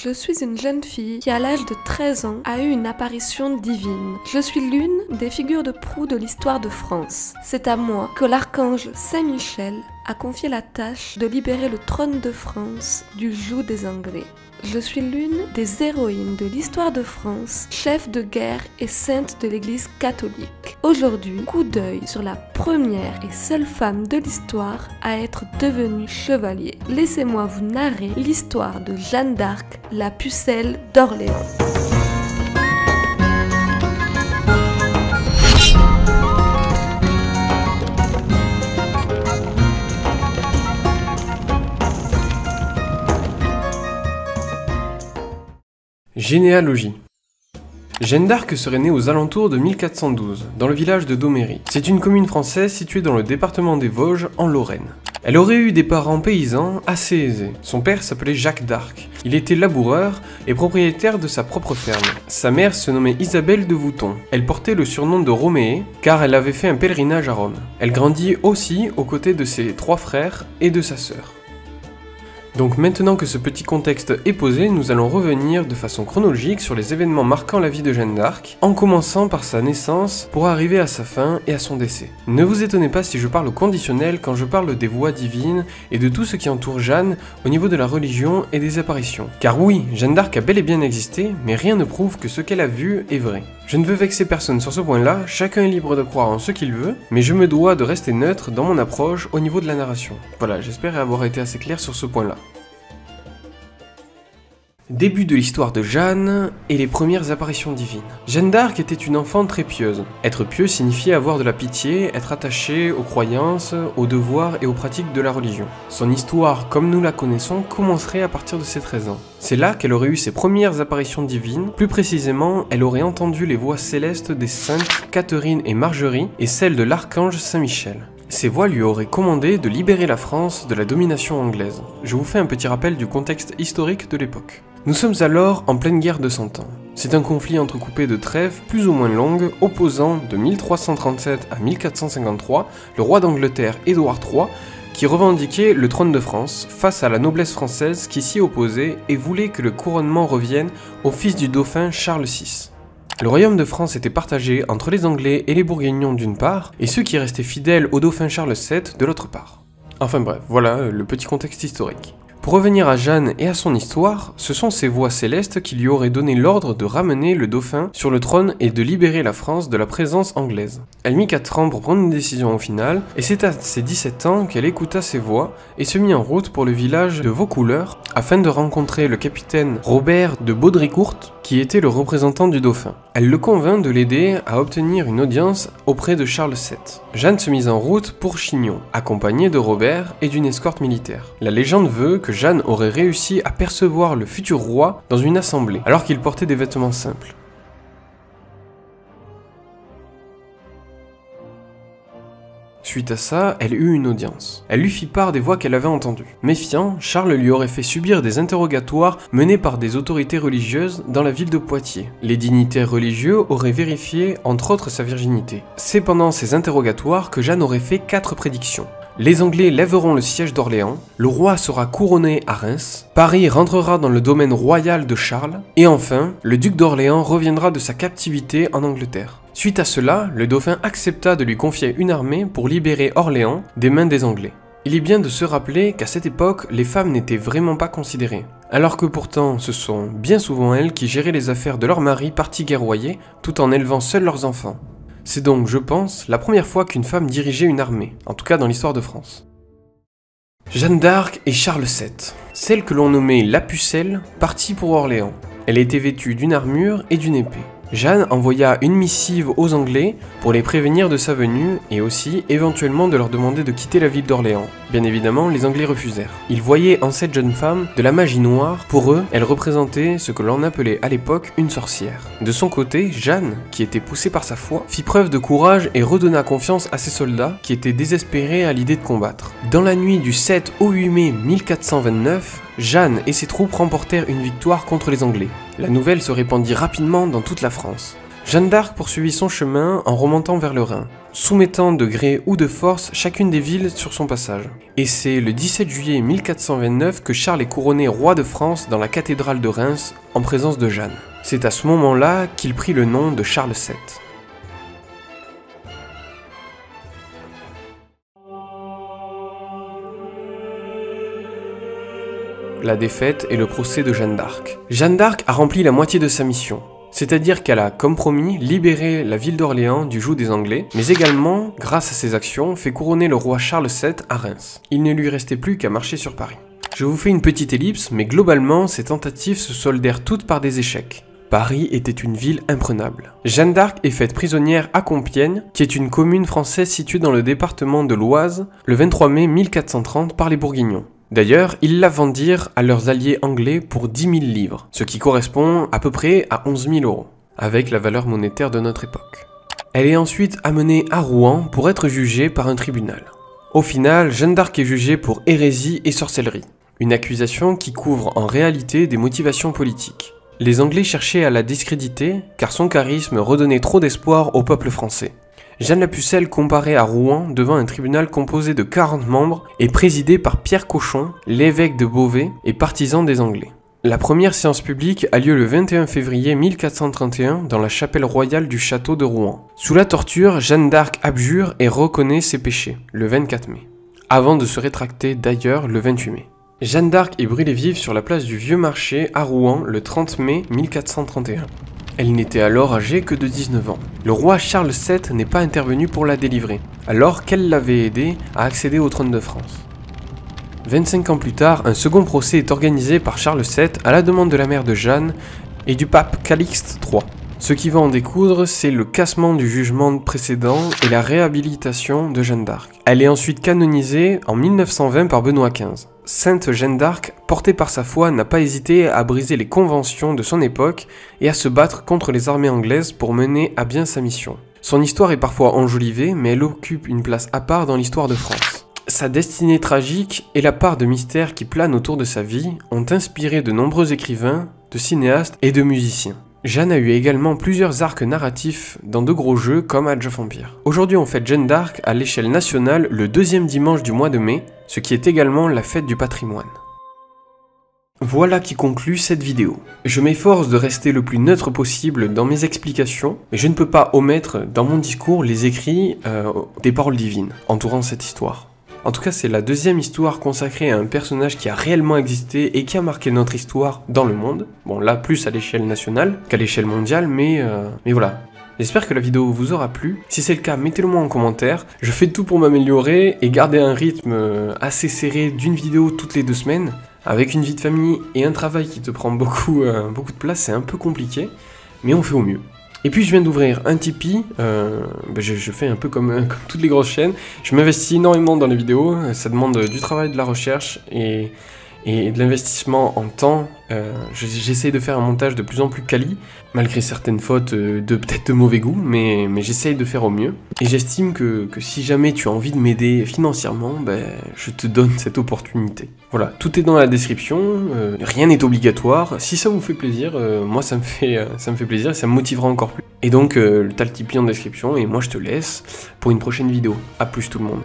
Je suis une jeune fille qui, à l'âge de 13 ans, a eu une apparition divine. Je suis l'une des figures de proue de l'histoire de France. C'est à moi que l'archange Saint-Michel a confié la tâche de libérer le trône de France du joug des Anglais. Je suis l'une des héroïnes de l'histoire de France, chef de guerre et sainte de l'Église catholique. Aujourd'hui, coup d'œil sur la première et seule femme de l'histoire à être devenue chevalier. Laissez-moi vous narrer l'histoire de Jeanne d'Arc, la pucelle d'Orléans. Généalogie. Jeanne d'Arc serait née aux alentours de 1412, dans le village de Doméry. C'est une commune française située dans le département des Vosges, en Lorraine. Elle aurait eu des parents paysans assez aisés. Son père s'appelait Jacques d'Arc. Il était laboureur et propriétaire de sa propre ferme. Sa mère se nommait Isabelle de Vouton. Elle portait le surnom de Roméée, car elle avait fait un pèlerinage à Rome. Elle grandit aussi aux côtés de ses 3 frères et de sa sœur. Donc maintenant que ce petit contexte est posé, nous allons revenir de façon chronologique sur les événements marquant la vie de Jeanne d'Arc, en commençant par sa naissance pour arriver à sa fin et à son décès. Ne vous étonnez pas si je parle au conditionnel quand je parle des voix divines et de tout ce qui entoure Jeanne au niveau de la religion et des apparitions. Car oui, Jeanne d'Arc a bel et bien existé, mais rien ne prouve que ce qu'elle a vu est vrai. Je ne veux vexer personne sur ce point-là, chacun est libre de croire en ce qu'il veut, mais je me dois de rester neutre dans mon approche au niveau de la narration. Voilà, j'espère avoir été assez clair sur ce point-là. Début de l'histoire de Jeanne et les premières apparitions divines. Jeanne d'Arc était une enfant très pieuse. Être pieux signifiait avoir de la pitié, être attaché aux croyances, aux devoirs et aux pratiques de la religion. Son histoire, comme nous la connaissons, commencerait à partir de ses 13 ans. C'est là qu'elle aurait eu ses premières apparitions divines. Plus précisément, elle aurait entendu les voix célestes des saintes Catherine et Margerie et celles de l'archange Saint-Michel. Ces voix lui auraient commandé de libérer la France de la domination anglaise. Je vous fais un petit rappel du contexte historique de l'époque. Nous sommes alors en pleine guerre de 100 ans. C'est un conflit entrecoupé de trêves plus ou moins longues opposant de 1337 à 1453 le roi d'Angleterre Édouard III qui revendiquait le trône de France face à la noblesse française qui s'y opposait et voulait que le couronnement revienne au fils du dauphin Charles VI. Le royaume de France était partagé entre les Anglais et les Bourguignons d'une part, et ceux qui restaient fidèles au dauphin Charles VII de l'autre part. Enfin bref, voilà le petit contexte historique. Pour revenir à Jeanne et à son histoire, ce sont ces voix célestes qui lui auraient donné l'ordre de ramener le dauphin sur le trône et de libérer la France de la présence anglaise. Elle mit 4 ans pour prendre une décision au final, et c'est à ses 17 ans qu'elle écouta ces voix et se mit en route pour le village de Vaucouleurs afin de rencontrer le capitaine Robert de Baudricourt, qui était le représentant du dauphin. Elle le convainc de l'aider à obtenir une audience auprès de Charles VII. Jeanne se mit en route pour Chignon, accompagnée de Robert et d'une escorte militaire. La légende veut que Jeanne aurait réussi à percevoir le futur roi dans une assemblée, alors qu'il portait des vêtements simples. Suite à ça, elle eut une audience. Elle lui fit part des voix qu'elle avait entendues. Méfiant, Charles lui aurait fait subir des interrogatoires menés par des autorités religieuses dans la ville de Poitiers. Les dignitaires religieux auraient vérifié, entre autres, sa virginité. C'est pendant ces interrogatoires que Jeanne aurait fait 4 prédictions. Les Anglais lèveront le siège d'Orléans, le roi sera couronné à Reims, Paris rentrera dans le domaine royal de Charles, et enfin, le duc d'Orléans reviendra de sa captivité en Angleterre. Suite à cela, le dauphin accepta de lui confier une armée pour libérer Orléans des mains des Anglais. Il est bien de se rappeler qu'à cette époque, les femmes n'étaient vraiment pas considérées, alors que pourtant ce sont bien souvent elles qui géraient les affaires de leur mari parti guerroyer, tout en élevant seuls leurs enfants. C'est donc, je pense, la première fois qu'une femme dirigeait une armée, en tout cas dans l'histoire de France. Jeanne d'Arc et Charles VII. Celle que l'on nommait la pucelle partit pour Orléans. Elle était vêtue d'une armure et d'une épée. Jeanne envoya une missive aux Anglais pour les prévenir de sa venue et aussi éventuellement de leur demander de quitter la ville d'Orléans. Bien évidemment, les Anglais refusèrent. Ils voyaient en cette jeune femme de la magie noire. Pour eux, elle représentait ce que l'on appelait à l'époque une sorcière. De son côté, Jeanne, qui était poussée par sa foi, fit preuve de courage et redonna confiance à ses soldats qui étaient désespérés à l'idée de combattre. Dans la nuit du 7 au 8 mai 1429, Jeanne et ses troupes remportèrent une victoire contre les Anglais. La nouvelle se répandit rapidement dans toute la France. Jeanne d'Arc poursuivit son chemin en remontant vers le Rhin, soumettant de gré ou de force chacune des villes sur son passage. Et c'est le 17 juillet 1429 que Charles est couronné roi de France dans la cathédrale de Reims en présence de Jeanne. C'est à ce moment-là qu'il prit le nom de Charles VII. La défaite et le procès de Jeanne d'Arc. Jeanne d'Arc a rempli la moitié de sa mission. C'est-à-dire qu'elle a, comme promis, libéré la ville d'Orléans du joug des Anglais, mais également, grâce à ses actions, fait couronner le roi Charles VII à Reims. Il ne lui restait plus qu'à marcher sur Paris. Je vous fais une petite ellipse, mais globalement, ces tentatives se soldèrent toutes par des échecs. Paris était une ville imprenable. Jeanne d'Arc est faite prisonnière à Compiègne, qui est une commune française située dans le département de l'Oise, le 23 mai 1430 par les Bourguignons. D'ailleurs, ils la vendirent à leurs alliés anglais pour 10 000 livres, ce qui correspond à peu près à 11 000 euros, avec la valeur monétaire de notre époque. Elle est ensuite amenée à Rouen pour être jugée par un tribunal. Au final, Jeanne d'Arc est jugée pour hérésie et sorcellerie, une accusation qui couvre en réalité des motivations politiques. Les Anglais cherchaient à la discréditer, car son charisme redonnait trop d'espoir au peuple français. Jeanne la Pucelle comparée à Rouen devant un tribunal composé de 40 membres et présidé par Pierre Cochon, l'évêque de Beauvais et partisan des Anglais. La première séance publique a lieu le 21 février 1431 dans la chapelle royale du château de Rouen. Sous la torture, Jeanne d'Arc abjure et reconnaît ses péchés, le 24 mai, avant de se rétracter d'ailleurs le 28 mai. Jeanne d'Arc est brûlée vive sur la place du Vieux Marché à Rouen le 30 mai 1431. Elle n'était alors âgée que de 19 ans. Le roi Charles VII n'est pas intervenu pour la délivrer, alors qu'elle l'avait aidé à accéder au trône de France. 25 ans plus tard, un second procès est organisé par Charles VII à la demande de la mère de Jeanne et du pape Calixte III. Ce qui va en découdre, c'est le cassement du jugement précédent et la réhabilitation de Jeanne d'Arc. Elle est ensuite canonisée en 1920 par Benoît XV. Sainte Jeanne d'Arc, portée par sa foi, n'a pas hésité à briser les conventions de son époque et à se battre contre les armées anglaises pour mener à bien sa mission. Son histoire est parfois enjolivée, mais elle occupe une place à part dans l'histoire de France. Sa destinée tragique et la part de mystère qui plane autour de sa vie ont inspiré de nombreux écrivains, de cinéastes et de musiciens. Jeanne a eu également plusieurs arcs narratifs dans de gros jeux comme Age of Empires. Aujourd'hui on fête Jeanne d'Arc à l'échelle nationale le deuxième dimanche du mois de mai, ce qui est également la fête du patrimoine. Voilà qui conclut cette vidéo. Je m'efforce de rester le plus neutre possible dans mes explications, mais je ne peux pas omettre dans mon discours les écrits des paroles divines entourant cette histoire. En tout cas, c'est la deuxième histoire consacrée à un personnage qui a réellement existé et qui a marqué notre histoire dans le monde. Bon, là, plus à l'échelle nationale qu'à l'échelle mondiale, mais voilà. J'espère que la vidéo vous aura plu. Si c'est le cas, mettez-le moi en commentaire. Je fais tout pour m'améliorer et garder un rythme assez serré d'une vidéo toutes les 2 semaines. Avec une vie de famille et un travail qui te prend beaucoup de place, c'est un peu compliqué, mais on fait au mieux. Et puis je viens d'ouvrir un Tipeee, je fais un peu comme toutes les grosses chaînes, je m'investis énormément dans les vidéos, ça demande du travail, de la recherche et de l'investissement en temps. J'essaye de faire un montage de plus en plus quali, malgré certaines fautes peut-être de mauvais goût, mais j'essaye de faire au mieux. Et j'estime que si jamais tu as envie de m'aider financièrement, je te donne cette opportunité. Voilà, tout est dans la description, rien n'est obligatoire. Si ça vous fait plaisir, moi ça me fait plaisir et ça me motivera encore plus. Et donc t'as le Tipeee en description et moi je te laisse pour une prochaine vidéo. A plus tout le monde.